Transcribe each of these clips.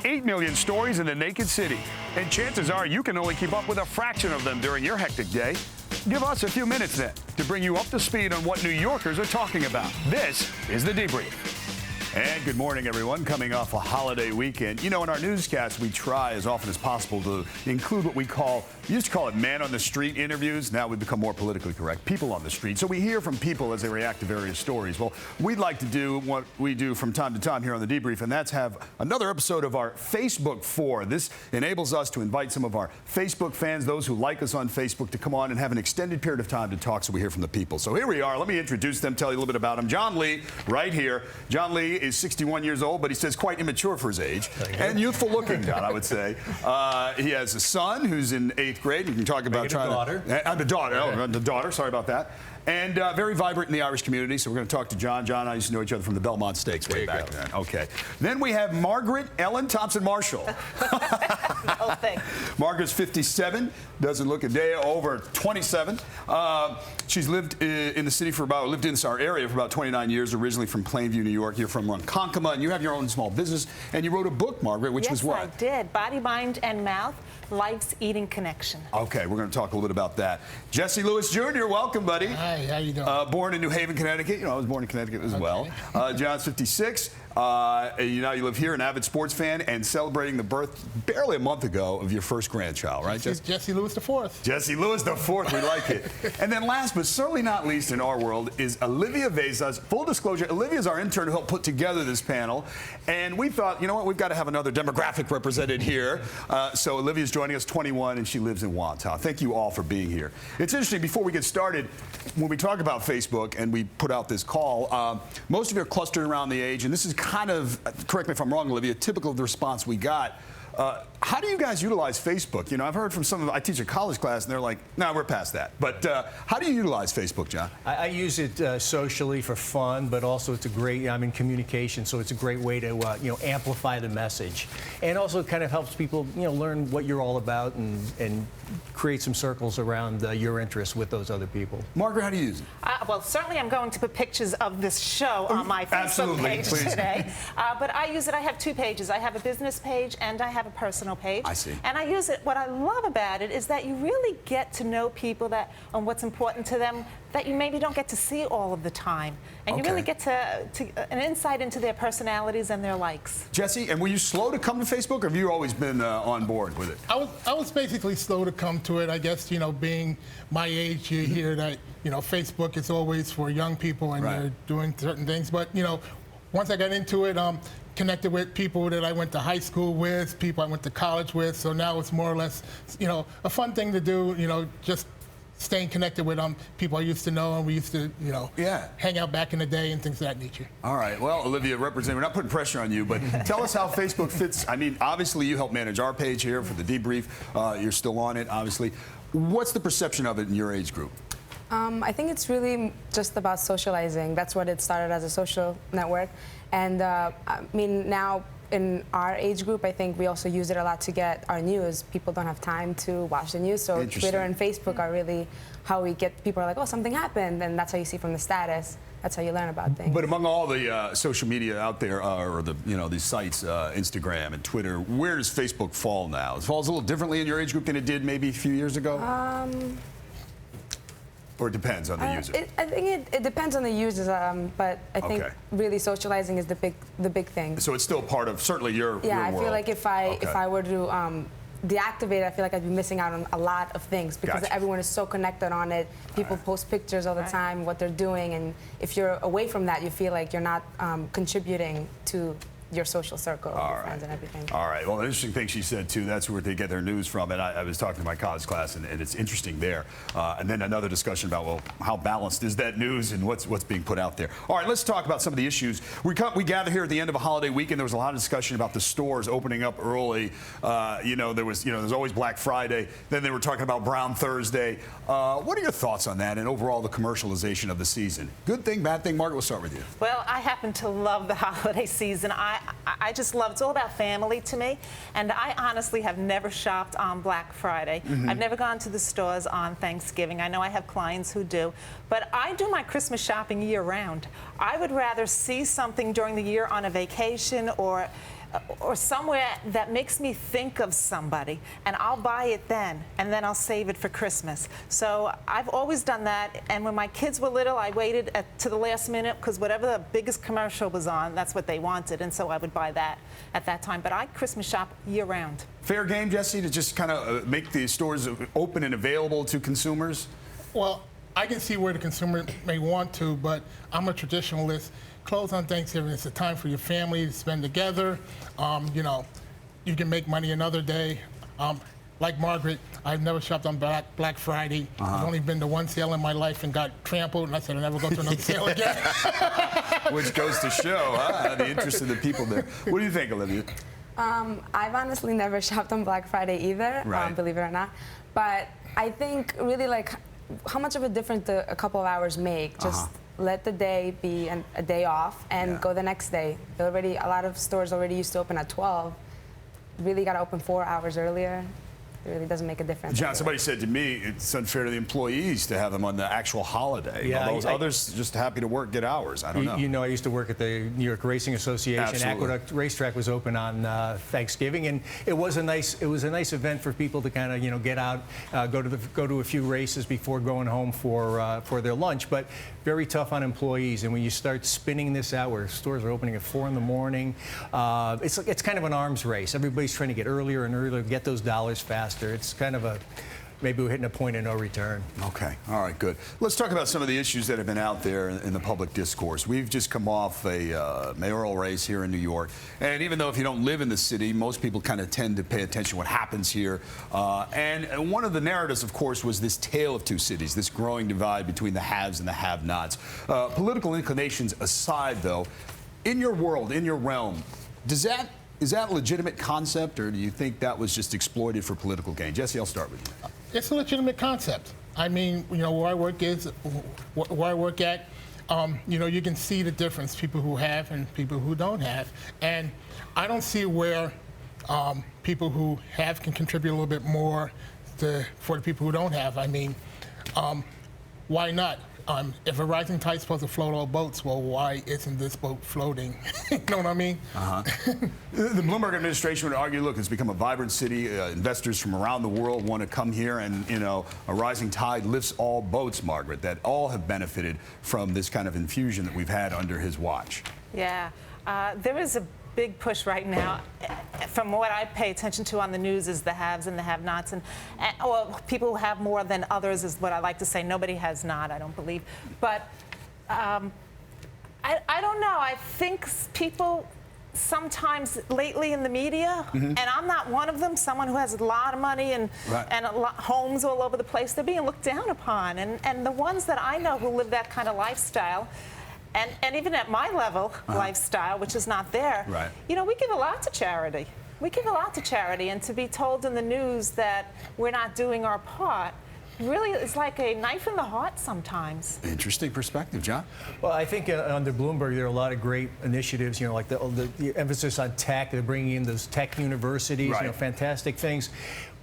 8 million stories in the naked city. And chances are you can only keep up with a fraction of them during your hectic day. Give us a few minutes then to bring you up to speed on what New Yorkers are talking about. This is The Debrief. And good morning, everyone. Coming off a holiday weekend. You know, in our newscast, we try as often as possible to include what we used to call it man on the street interviews. Now we've become more politically correct, people on the street. So we hear from people as they react to various stories. Well, we'd like to do what we do from time to time here on The Debrief, and that's have another episode of our Facebook 4. This enables us to invite some of our Facebook fans, those who like us on Facebook, to come on and have an extended period of time to talk so we hear from the people. So here we are. Let me introduce them, tell you a little bit about them. John Lee, right here. John Lee is 61 years old, but he says quite immature for his age and youthful looking, John, I would say. He has a son who's in 8th grade. You can talk about trying to... The daughter. Oh, the daughter. Sorry about that. And very vibrant in the Irish community, so we're going to talk to John. John and I used to know each other from the Belmont Stakes way back then. Okay. Then we have Margaret Ellen Thompson-Marshall. Oh, thanks. Margaret's 57, doesn't look a day over 27. She's lived in the city lived in our area for about 29 years, originally from Plainview, New York. You're from Ronkonkoma, and you have your own small business, and you wrote a book, Margaret, which was what? Yes, I did. Body, Mind, and Mouth, Life's Eating Connection. Okay, we're going to talk a little bit about that. Jesse Lewis Jr., welcome, buddy. Hi, how you doing? Born in New Haven, Connecticut. You know, I was born in Connecticut as well. John's 56. You live here, an avid sports fan, and celebrating the birth barely a month ago of your first grandchild, right, Jesse? Jesse Lewis IV. Jesse Lewis IV, we like it. And then last but certainly not least in our world is Olivia Vezas. Full disclosure, Olivia's our intern who helped put together this panel. And we thought, you know what, we've got to have another demographic represented here. So Olivia's joining us, 21, and she lives in Wantagh. Thank you all for being here. It's interesting, before we get started, when we talk about Facebook and we put out this call, most of you are clustered around the age, and this is kind of, correct me if I'm wrong, Olivia, typical of the response we got. How do you guys utilize Facebook? You know, I've heard from I teach a college class, and they're like, no, we're past that. But how do you utilize Facebook, John? I use it socially for fun, but also it's a great, I'm in communication, so it's a great way to, amplify the message. And also it kind of helps people, learn what you're all about and create some circles around your interests with those other people. Margaret, how do you use it? Well, certainly I'm going to put pictures of this show on my Facebook page today. But I use it, I have two pages. I have a business page and I have a personal page. I see. And I use it, what I love about it is that you really get to know people on what's important to them that you maybe don't get to see all of the time. And you really get to an insight into their personalities and their likes. Jesse, and were you slow to come to Facebook, or have you always been on board with it? I was basically slow to come to it. I guess, being my age, you hear that, Facebook is always for young people and they're doing certain things. But, once I got into it, connected with people that I went to high school with, people I went to college with. So now it's more or less, a fun thing to do, just staying connected with people I used to know, and we used to, hang out back in the day and things of that nature. All right. Well, Olivia, we're not putting pressure on you, but tell us how Facebook fits. I mean, obviously you help manage our page here for The Debrief. You're still on it, obviously. What's the perception of it in your age group? I think it's really just about socializing. That's what it started as, a social network. And I mean, now in our age group, I think we also use it a lot to get our news. People don't have time to watch the news, so Twitter and Facebook are really how we get, people are like, oh, something happened, and that's how you see from the status. That's how you learn about things. But among all the social media out there, or these sites, Instagram and Twitter, where does Facebook fall now? It falls a little differently in your age group than it did maybe a few years ago? Or it depends on the user? I think it depends on the users, but I think really socializing is the big thing. So it's still part of certainly your world. I feel like if I were to deactivate it, I feel like I'd be missing out on a lot of things because everyone is so connected on it. People post pictures all the time, what they're doing, and if you're away from that, you feel like you're not contributing to your social circle, your friends and everything. All right. Well, an interesting thing she said, too, that's where they get their news from. And I was talking to my college class, and it's interesting there. And then another discussion about, well, how balanced is that news and what's being put out there. All right, let's talk about some of the issues. We gather here at the end of a holiday weekend. There was a lot of discussion about the stores opening up early. There's always Black Friday. Then they were talking about Brown Thursday. What are your thoughts on that and overall the commercialization of the season? Good thing, bad thing? Margaret, we'll start with you. Well, I happen to love the holiday season. I just love, it's all about family to me. And I honestly have never shopped on Black Friday. I've never gone to the stores on Thanksgiving. I know I have clients who do. But I do my Christmas shopping year round. I would rather see something during the year on a vacation or or somewhere that makes me think of somebody, and I'll buy it then, and then I'll save it for Christmas. So I've always done that, and when my kids were little, I waited to the last minute, because whatever the biggest commercial was on, that's what they wanted, and so I would buy that at that time. But I Christmas shop year-round. Fair game, Jesse, to just kind of make the stores open and available to consumers? Well, I can see where the consumer may want to, but I'm a traditionalist. Close on Thanksgiving, it's a time for your family to spend together. You know, you can make money another day. Like Margaret, I've never shopped on Black Friday. I've only been to one sale in my life and got trampled, and I said I'll never go to another sale again. Which goes to show the interest of the people there. What do you think, Olivia? I've honestly never shopped on Black Friday either, Right. believe it or not. But I think really like how much of a difference a couple of hours make. Just let the day be a day off and go the next day. A lot of stores already used to open at 12. Really got to open 4 hours earlier. It really doesn't make a difference. John, somebody said to me it's unfair to the employees to have them on the actual holiday. Yeah, Although others just happy to work, get hours. I don't know. You know, I used to work at the New York Racing Association. Absolutely. Aqueduct Racetrack was open on Thanksgiving, and it was a nice event for people to kind of get out, go to a few races before going home for their lunch. But very tough on employees. And when you start spinning this out, where stores are opening at 4 in the morning, it's kind of an arms race. Everybody's trying to get earlier and earlier, get those dollars faster. It's kind of maybe we're hitting a point of no return. Okay, all right, good. Let's talk about some of the issues that have been out there in the public discourse. We've just come off a mayoral race here in New York, and even though if you don't live in the city, most people kind of tend to pay attention to what happens here. And one of the narratives, of course, was this tale of two cities, this growing divide between the haves and the have-nots. Political inclinations aside, though, in your world, in your realm, is that a legitimate concept, or do you think that was just exploited for political gain? Jesse, I'll start with you. It's a legitimate concept. I mean, you know, where I work at, you know, you can see the difference, people who have and people who don't have. And I don't see where people who have can contribute a little bit more for the people who don't have. I mean, why not? If a rising tide's supposed to float all boats, well, why isn't this boat floating? You know what I mean? The Bloomberg administration would argue, look, it's become a vibrant city. Investors from around the world want to come here, and, you know, a rising tide lifts all boats, Margaret, that all have benefited from this kind of infusion that we've had under his watch. Yeah, there is a big push right now. From what I pay attention to on the news is the haves and the have-nots, and well, people who have more than others is what I like to say. Nobody has not, I don't believe. But I don't know. I think people sometimes lately in the media, and I'm not one of them, someone who has a lot of money and homes all over the place, they're being looked down upon. And the ones that I know who live that kind of lifestyle, and even at my level lifestyle, which is not there, you know, we give a lot to charity. We give a lot to charity, and to be told in the news that we're not doing our part really is like a knife in the heart sometimes. Interesting perspective, John. Well, I think under Bloomberg there are a lot of great initiatives, you know, like the emphasis on tech. They're bringing in those tech universities, you know, fantastic things.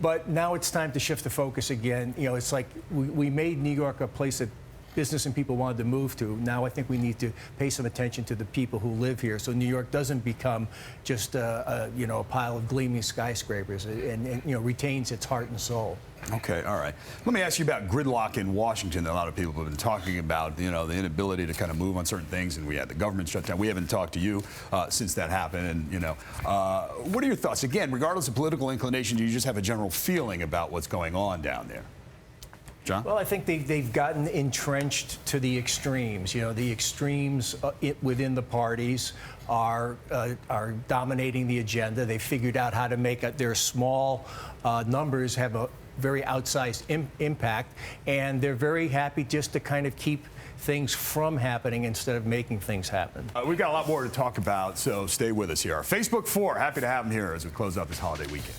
But now it's time to shift the focus again. You know, it's like we made New York a place that business and people wanted to move to. Now I think we need to pay some attention to the people who live here, so New York doesn't become just a pile of gleaming skyscrapers, and you know, retains its heart and soul. Okay, all right. Let me ask you about gridlock in Washington. A lot of people have been talking about, you know, the inability to kind of move on certain things, and we had the government shut down. We haven't talked to you since that happened, and, you know, what are your thoughts? Again, regardless of political inclination, do you just have a general feeling about what's going on down there? John? Well, I think they've gotten entrenched to the extremes. You know, the extremes within the parties are dominating the agenda. They figured out how to make their small numbers have a very outsized impact, and they're very happy just to kind of keep things from happening instead of making things happen. We've got a lot more to talk about, so stay with us here. Our Facebook 4, happy to have them here as we close out this holiday weekend.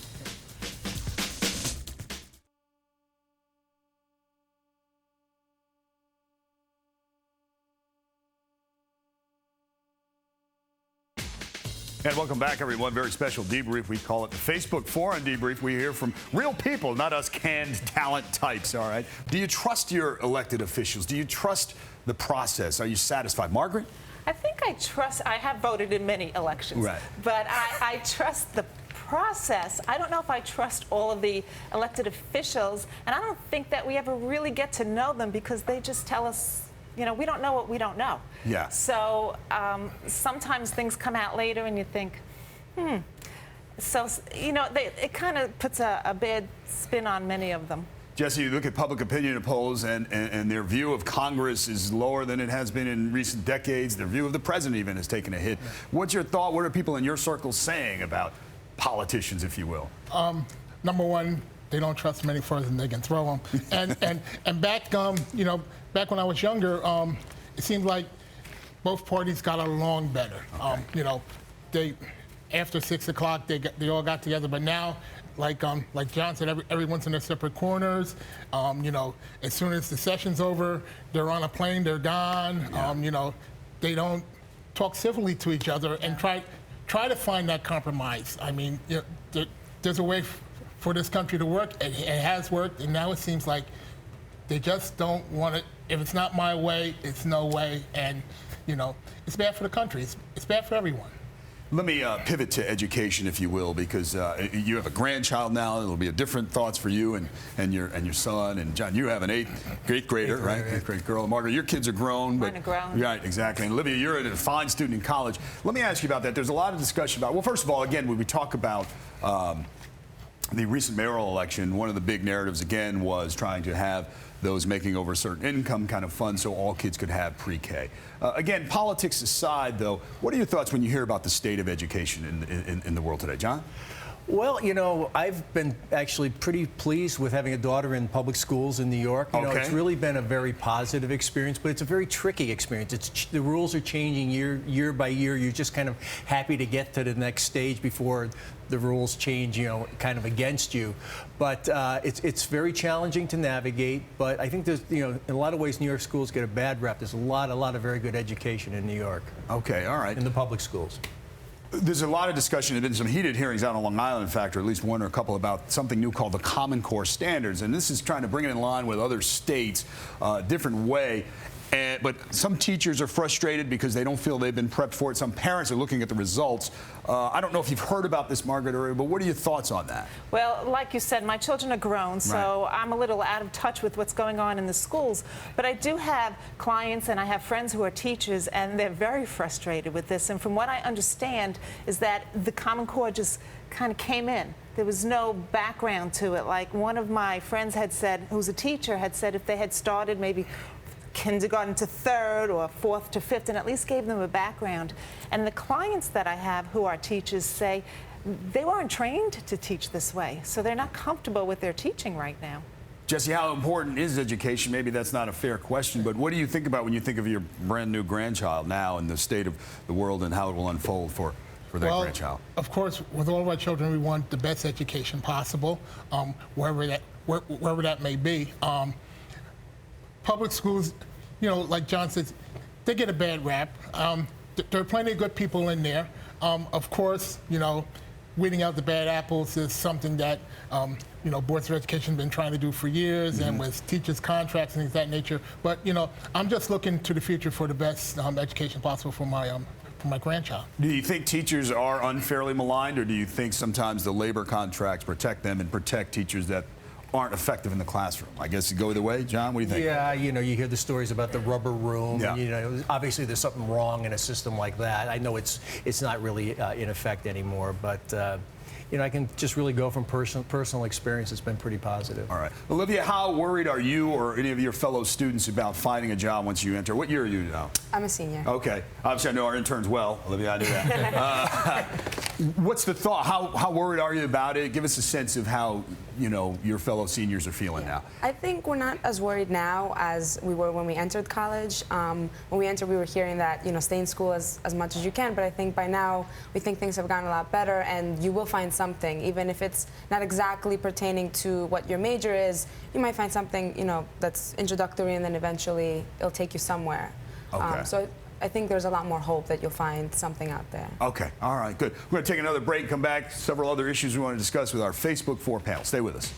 And welcome back, everyone. Very special debrief. We call it the Facebook 4 on Debrief. We hear from real people, not us canned talent types, all right? Do you trust your elected officials? Do you trust the process? Are you satisfied? Margaret? I think I have voted in many elections, Right. but I trust the process. I don't know if I trust all of the elected officials, and I don't think that we ever really get to know them because they just tell us, we don't know what we don't know. Yeah. So sometimes things come out later and you think, So, it kind of puts a bad spin on many of them. Jesse, you look at public opinion polls, and their view of Congress is lower than it has been in recent decades. Their view of the president even has taken a hit. What's your thought? What are people in your circle saying about politicians, if you will? Number one, they don't trust them any further than they can throw them. And back, back when I was younger, it seemed like both parties got along better. Okay. After 6 o'clock, they all got together. But now, like John said, everyone's in their separate corners. As soon as the session's over, they're on a plane, they're gone. Yeah. They don't talk civilly to each other and try to find that compromise. I mean, there's a way for this country to work. It has worked, and now it seems like they just don't want it. If it's not my way, it's no way. And, it's bad for the country. It's bad for everyone. Let me pivot to education, if you will, because you have a grandchild now. It'll be a different thoughts for you and your son. And John, you have an eighth grader, right? Eighth grade girl. Margaret, your kids are grown. Mine are grown. Right, exactly. And Olivia, you're a fine student in college. Let me ask you about that. There's a lot of discussion about, well, first of all, again, when we talk about the recent mayoral election, one of the big narratives, again, was trying to have those making over a certain income kind of fund so all kids could have pre-K. Again, politics aside, though, what are your thoughts when you hear about the state of education in the world today? John? Well, I've been actually pretty pleased with having a daughter in public schools in New York. It's really been a very positive experience, but it's a very tricky experience. The rules are changing year by year. You're just kind of happy to get to the next stage before the rules change, kind of against you. But it's very challenging to navigate. But I think there's, in a lot of ways, New York schools get a bad rep. There's a lot of very good education in New York. Okay, all right. In the public schools. There's a lot of discussion. There have been some heated hearings out on Long Island, in fact, or at least one or a couple, about something new called the Common Core Standards. And this is trying to bring it in line with other states, different way. But some teachers are frustrated because they don't feel they've been prepped for it. Some parents are looking at the results. I don't know if you've heard about this, Margaret, but what are your thoughts on that? Well, like you said, my children are grown, so I'm a little out of touch with what's going on in the schools. But I do have clients and I have friends who are teachers, and they're very frustrated with this. And from what I understand is that the Common Core just kind of came in. There was no background to it. Like one of my friends had said, who's a teacher, had said if they had started maybe kindergarten to third or fourth to fifth, and at least gave them a background. And the clients that I have who are teachers say they weren't trained to teach this way, so they're not comfortable with their teaching right now. Jesse, how important is education? Maybe that's not a fair question, but what do you think about when you think of your brand new grandchild now and the state of the world and how it will unfold for that grandchild? Of course, with all of our children, we want the best education possible, wherever that may be. Public schools, like John says, they get a bad rap. There are plenty of good people in there. Of course, weeding out the bad apples is something that, boards of education have been trying to do for years, and with teachers' contracts and things of that nature. But, I'm just looking to the future for the best education possible for my grandchild. Do you think teachers are unfairly maligned, or do you think sometimes the labor contracts protect them and protect teachers that aren't effective in the classroom? I guess you go either way. John, what do you think? Yeah, you hear the stories about the rubber room. Yeah. Obviously there's something wrong in a system like that. I know it's not really in effect anymore, but I can just really go from personal experience. It's been pretty positive. All right. Olivia, how worried are you or any of your fellow students about finding a job once you enter? What year are you now? I'm a senior. Okay. Obviously, I know our interns well. Olivia, I knew that. What's the thought? How worried are you about it? Give us a sense of how, your fellow seniors are feeling now. I think we're not as worried now as we were when we entered college. When we entered, we were hearing that, stay in school as much as you can, but I think by now we think things have gotten a lot better, and you will find something, even if it's not exactly pertaining to what your major is. You might find something, that's introductory, and then eventually it'll take you somewhere. Okay. So I think there's a lot more hope that you'll find something out there. Okay. All right. Good. We're going to take another break, come back. Several other issues we want to discuss with our Facebook 4 panel. Stay with us.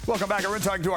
Welcome back. We're talking to our